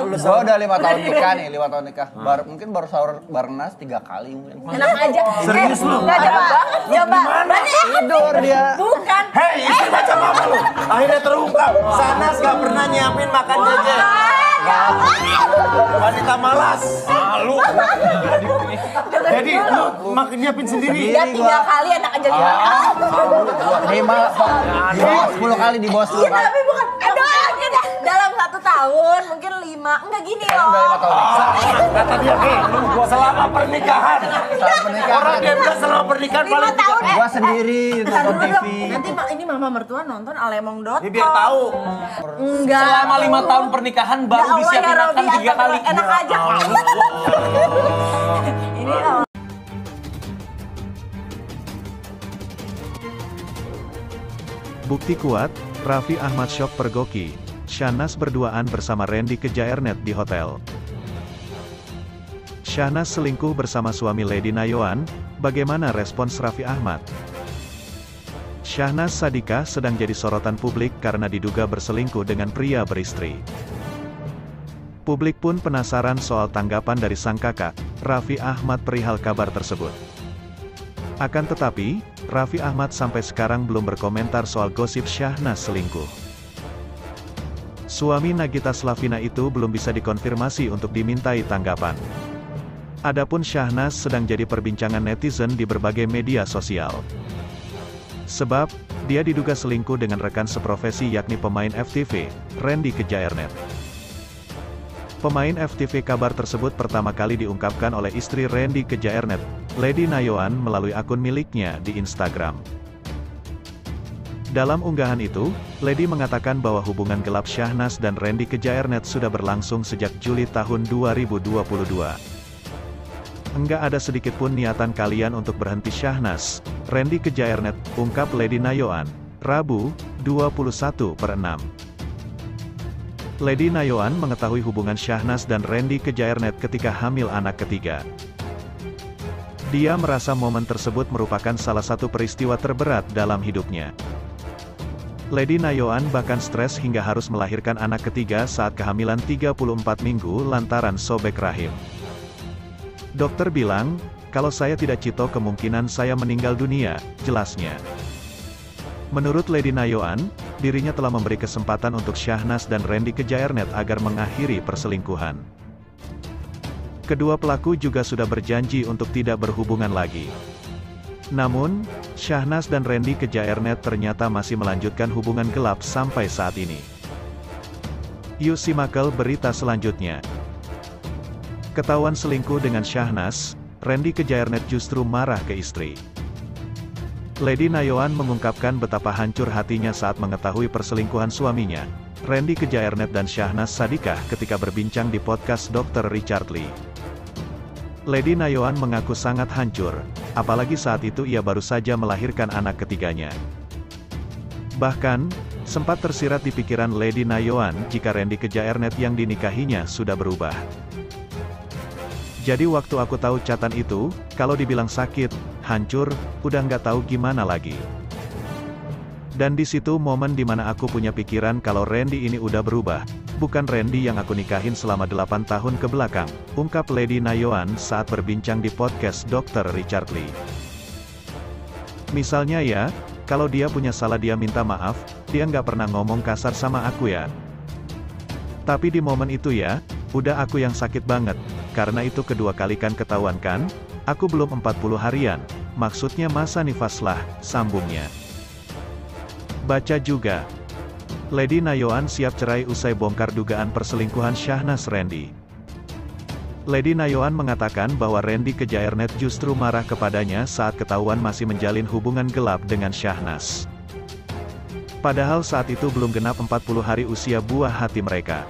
Gua udah 5 tahun nikah nih, 5 tahun nikah. Mungkin baru sahur bareng Nas 3 kali mungkin. Enak aja. Serius lu? Enggak ada banget. Coba. Tidur dia. Bukan. Hei, istri macam apa lu? Akhirnya terungkap. Sanas gak pernah nyiapin makan jajan. Wanita malas. Malu. Jadi lu makin nyiapin sendiri. Dia 3 kali enak aja dia. Di bawah 10 kali, di bawah 10 kali. Tapi bukan. Aduh, dalam 1 tahun mungkin 5. Enggak gini loh. Udah 5 tahun. Kata dia, selama pernikahan. Orang dia bilang selama pernikahan 5 paling tahun. Gua sendiri nonton TV. Nanti ini mama mertua nonton alemong.com. Ya, biar tahu. Enggak. Selama 5 tahun pernikahan baru Ya Allah, disiapin ya makan Robi, 3 kali. enak aja. Ini Bukti kuat, Raffi Ahmad syok pergoki. Syahnas berduaan bersama Randy ke Jaernet di hotel. Syahnas selingkuh bersama suami Lady Nayoan, bagaimana respons Raffi Ahmad? Syahnas Sadikah sedang jadi sorotan publik karena diduga berselingkuh dengan pria beristri. Publik pun penasaran soal tanggapan dari sang kakak, Raffi Ahmad perihal kabar tersebut. Akan tetapi, Raffi Ahmad sampai sekarang belum berkomentar soal gosip Syahnas selingkuh. Suami Nagita Slavina itu belum bisa dikonfirmasi untuk dimintai tanggapan. Adapun Syahnas sedang jadi perbincangan netizen di berbagai media sosial. Sebab, dia diduga selingkuh dengan rekan seprofesi yakni pemain FTV, Randy ke Jaernet. Pemain FTV kabar tersebut pertama kali diungkapkan oleh istri Randy ke Jaernet, Lady Nayoan melalui akun miliknya di Instagram. Dalam unggahan itu, Lady mengatakan bahwa hubungan gelap Syahnas dan Randy ke Jaernet sudah berlangsung sejak Juli tahun 2022. Enggak ada sedikit pun niatan kalian untuk berhenti Syahnas, Randy ke Jaernet, ungkap Lady Nayoan, Rabu, 21/6. Lady Nayoan mengetahui hubungan Syahnas dan Randy ke Jaernet ketika hamil anak ketiga. Dia merasa momen tersebut merupakan salah satu peristiwa terberat dalam hidupnya. Lady Nayoan bahkan stres hingga harus melahirkan anak ketiga saat kehamilan 34 minggu lantaran sobek rahim. Dokter bilang, kalau saya tidak cito kemungkinan saya meninggal dunia, jelasnya. Menurut Lady Nayoan, dirinya telah memberi kesempatan untuk Syahnas dan Randy ke Jaernet agar mengakhiri perselingkuhan. Kedua pelaku juga sudah berjanji untuk tidak berhubungan lagi. Namun, Syahnas dan Randy ke Jaernet ternyata masih melanjutkan hubungan gelap sampai saat ini. Yuk simak berita selanjutnya. Ketahuan selingkuh dengan Syahnas, Randy ke Jaernet justru marah ke istri. Lady Nayoan mengungkapkan betapa hancur hatinya saat mengetahui perselingkuhan suaminya, Randy ke Jaernet dan Syahnas Sadikah ketika berbincang di podcast Dr. Richard Lee. Lady Nayoan mengaku sangat hancur, apalagi saat itu ia baru saja melahirkan anak ketiganya. Bahkan, sempat tersirat di pikiran Lady Nayoan jika Randy ke Jaernet yang dinikahinya sudah berubah. Jadi waktu aku tahu catatan itu, kalau dibilang sakit, hancur, udah nggak tahu gimana lagi. Dan di situ momen dimana aku punya pikiran kalau Randy ini udah berubah, bukan Randy yang aku nikahin selama 8 tahun ke belakang, ungkap Lady Nayoan saat berbincang di podcast Dr. Richard Lee. Misalnya ya, kalau dia punya salah dia minta maaf, dia nggak pernah ngomong kasar sama aku ya. Tapi di momen itu ya, udah aku yang sakit banget, karena itu kedua kali kan ketahuan kan, aku belum 40 harian, maksudnya masa nifas lah, sambungnya. Baca juga. Lady Nayoan siap cerai usai bongkar dugaan perselingkuhan Syahnas Randy. Lady Nayoan mengatakan bahwa Randy ke Jaernet justru marah kepadanya saat ketahuan masih menjalin hubungan gelap dengan Syahnas. Padahal saat itu belum genap 40 hari usia buah hati mereka.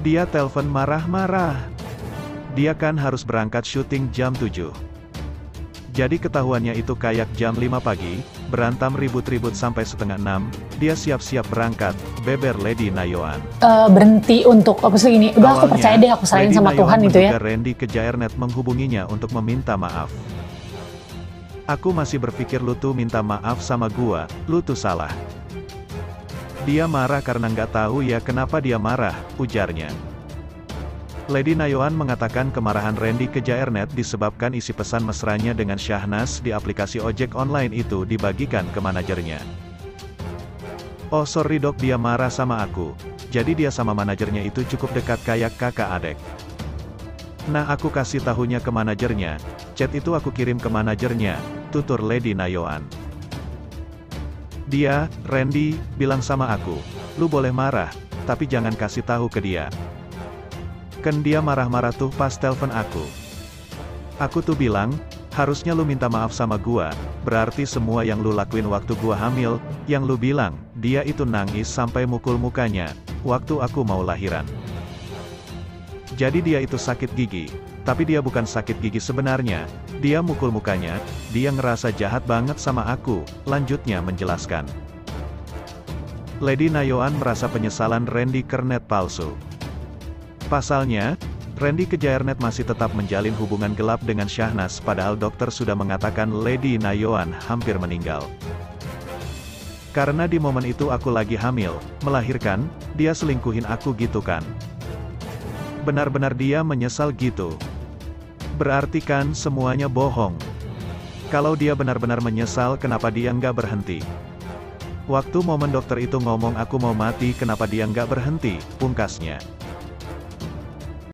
Dia telepon marah-marah. Dia kan harus berangkat syuting jam 7. Jadi ketahuannya itu kayak jam 5 pagi, berantem ribut-ribut sampai setengah 6, dia siap-siap berangkat, beber Lady Nayoan. Berhenti untuk, apa sih ini, udah aku percaya deh aku serahin sama Tuhan itu ya. Randy ke Jaernet menghubunginya untuk meminta maaf. Aku masih berpikir lu tuh minta maaf sama gua, lu tuh salah. Dia marah karena nggak tahu ya kenapa dia marah, ujarnya. Lady Nayoan mengatakan kemarahan Randy ke Jairnet disebabkan isi pesan mesranya dengan Syahnas di aplikasi ojek online itu dibagikan ke manajernya. Oh sorry dok, dia marah sama aku. Jadi dia sama manajernya itu cukup dekat kayak kakak adek. Nah aku kasih tahunya ke manajernya. Chat itu aku kirim ke manajernya, tutur Lady Nayoan. Dia, Randy, bilang sama aku, lu boleh marah, tapi jangan kasih tahu ke dia. Kan dia marah-marah tuh pas telepon aku. Aku tuh bilang, harusnya lu minta maaf sama gua, berarti semua yang lu lakuin waktu gua hamil, yang lu bilang, dia itu nangis sampai mukul mukanya, waktu aku mau lahiran. Jadi dia itu sakit gigi, tapi dia bukan sakit gigi sebenarnya, dia mukul mukanya, dia ngerasa jahat banget sama aku, lanjutnya menjelaskan. Lady Nayoan merasa penyesalan Randy kernet palsu. Pasalnya, Randy ke Jairnet masih tetap menjalin hubungan gelap dengan Syahnas padahal dokter sudah mengatakan Lady Nayoan hampir meninggal. Karena di momen itu aku lagi hamil, melahirkan, dia selingkuhin aku gitu kan. Benar-benar dia menyesal gitu. Berarti kan semuanya bohong. Kalau dia benar-benar menyesal kenapa dia nggak berhenti? Waktu momen dokter itu ngomong aku mau mati kenapa dia nggak berhenti, pungkasnya.